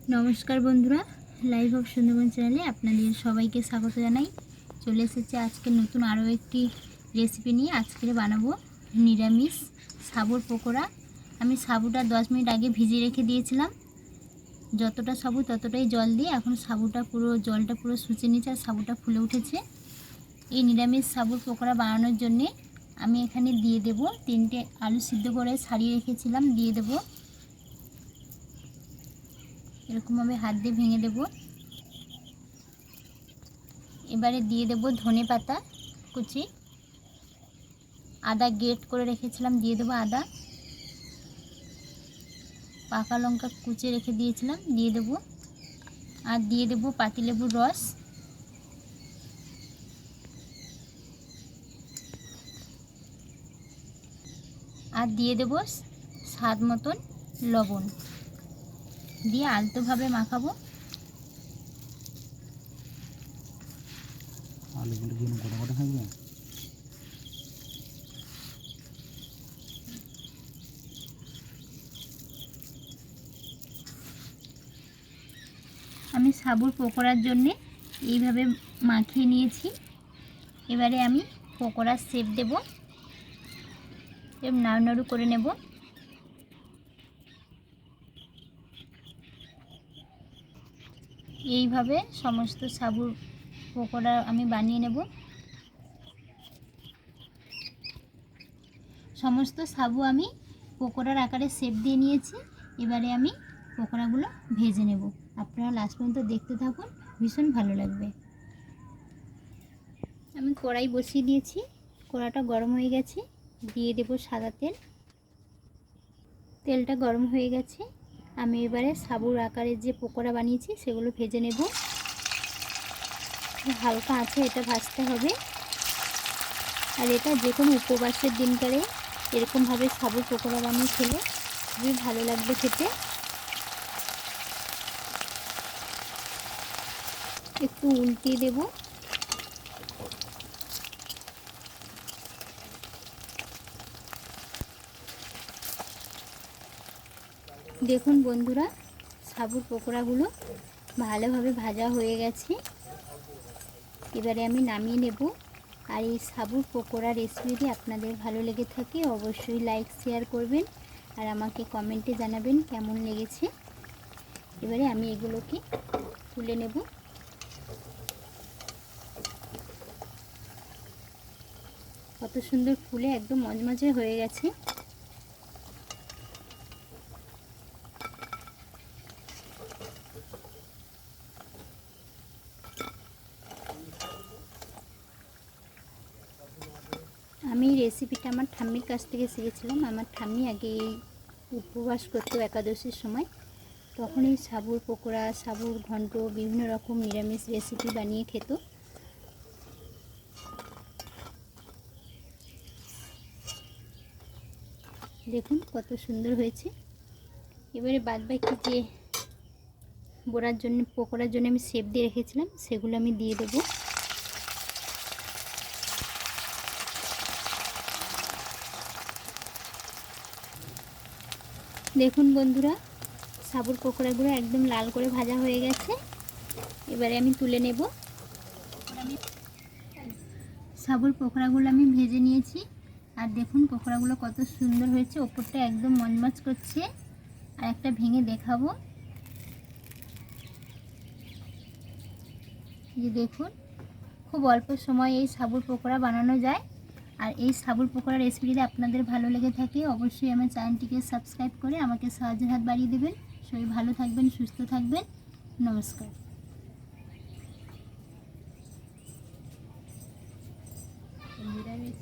नमस्कार बंधुरा live of Sundarban चैनले आपनादेर सबाइके स्वागत जानाई। चले एसेছে আজকে নতুন আরও একটি রেসিপি নিয়ে। আজকে বানাবো নিরামিষ সাবুর পকোড়া। আমি সাবুটা 10 মিনিট আগে ভিজিয়ে রেখে দিয়েছিলাম। যতটা সাবু ততটাই জল দিয়ে এখন সাবুটা পুরো জলটা পুরো শুষে নিয়েছে আর সাবুটা ফুলে উঠেছে। এই নিরামিষ সাবুর পকোড়া বানানোর জন্য আমি এখানে দিয়ে দেব 3টে আলু সিদ্ধ করে ছাড়িয়ে রেখেছিলাম, দিয়ে দেব। এরকমভাবে হাত দিয়ে ভেঙে দেব। এবারে দিয়ে দেব ধনে পাতা কুচি, আদা গ্রেট করে রেখেছিলাম দিয়ে দেব আদা, পাকা লঙ্কা কুচি রেখে দিয়েছিলাম দিয়ে দেব, আর দিয়ে দেব পাতিলেবুর রস, আর দিয়ে দেব স্বাদ মতন লবণ দিয়ে আলতোভাবে মাখাবো। আলুগুলো কি গোটা গোটা থাকবে? আমি সাবুর পকোড়ার জন্য এইভাবে মাখিয়ে নিয়েছি। এবারে আমি পকোড়ার শেপ দেব, নাড়ু নাড়ু করে নেব। এইভাবে সমস্ত সাবুর পকোড়া আমি বানিয়ে নেব। সমস্ত সাবু আমি পকোড়ার আকারে শেপ দিয়ে নিয়েছি। এবারে আমি পকোড়াগুলো ভেজে নেব। আপনারা লাস্ট পর্যন্ত দেখতে থাকুন, ভীষণ ভালো লাগবে। আমি কড়াই বসিয়ে দিয়েছি, কড়াটা গরম হয়ে গেছে, দিয়ে দেব সাদা তেল। তেলটা গরম হয়ে গেছে, আমি এবারে সাবুর আকারে যে পকোড়া বানিয়েছি সেগুলো ভেজে নেব। হালকা আছে এটা ভাজতে হবে। আর এটা যে কোনো উপবাসের দিনকারে এরকমভাবে সাবুর পকোড়া বানিয়ে খেলে খুবই ভালো লাগবে খেতে। একটু উল্টিয়ে দেব। দেখুন বন্ধুরা, সাবুর পকোড়াগুলো ভালোভাবে ভাজা হয়ে গেছে। এবারে আমি নামিয়ে নেব। আর এই সাবুর পকোড়া রেসিপি যদি আপনাদের ভালো লেগে থাকে অবশ্যই লাইক শেয়ার করবেন আর আমাকে কমেন্টে জানাবেন কেমন লেগেছে। এবারে আমি এগুলোকে তুলে নেব। কত সুন্দর ফুলে একদম মজমজে হয়ে গেছে। আমি রেসিপিটা আমার ঠাম্মির কাছ থেকে শিখেছিলাম। আমার ঠাম্মি আগে এই উপবাস করতো একাদশীর সময়, তখন এই সাবুর পকোড়া, সাবুর ঘন্ট, বিভিন্ন রকম নিরামিষ রেসিপি বানিয়ে খেত। দেখুন কত সুন্দর হয়েছে। এবারে বাদবাকি যে বড়ার জন্য পকোড়ার জন্য আমি শেপ দিয়ে রেখেছিলাম সেগুলো আমি দিয়ে দেব। দেখুন বন্ধুরা, সাবুর পকোড়াগুলো একদম লাল করে ভাজা হয়ে গেছে। এবারে আমি তুলে নেব। সাবুর পকোড়াগুলো আমি ভেজে নিয়েছি আর দেখুন পকোড়াগুলো কত সুন্দর হয়েছে, ওপরটা একদম মচমচ করছে। আর একটা ভেঙে দেখাবো, যে দেখুন খুব অল্প সময় এই সাবুর পকোড়া বানানো যায়। আর এই সাবুর পকোড়া রেসিপি যদি আপনাদের ভালো লেগে থাকে অবশ্যই আমার চ্যানেলটিকে সাবস্ক্রাইব করে আমাকে সাহায্যের হাত বাড়িয়ে দেবেন। সবাই ভালো থাকবেন, সুস্থ থাকবেন। নমস্কার।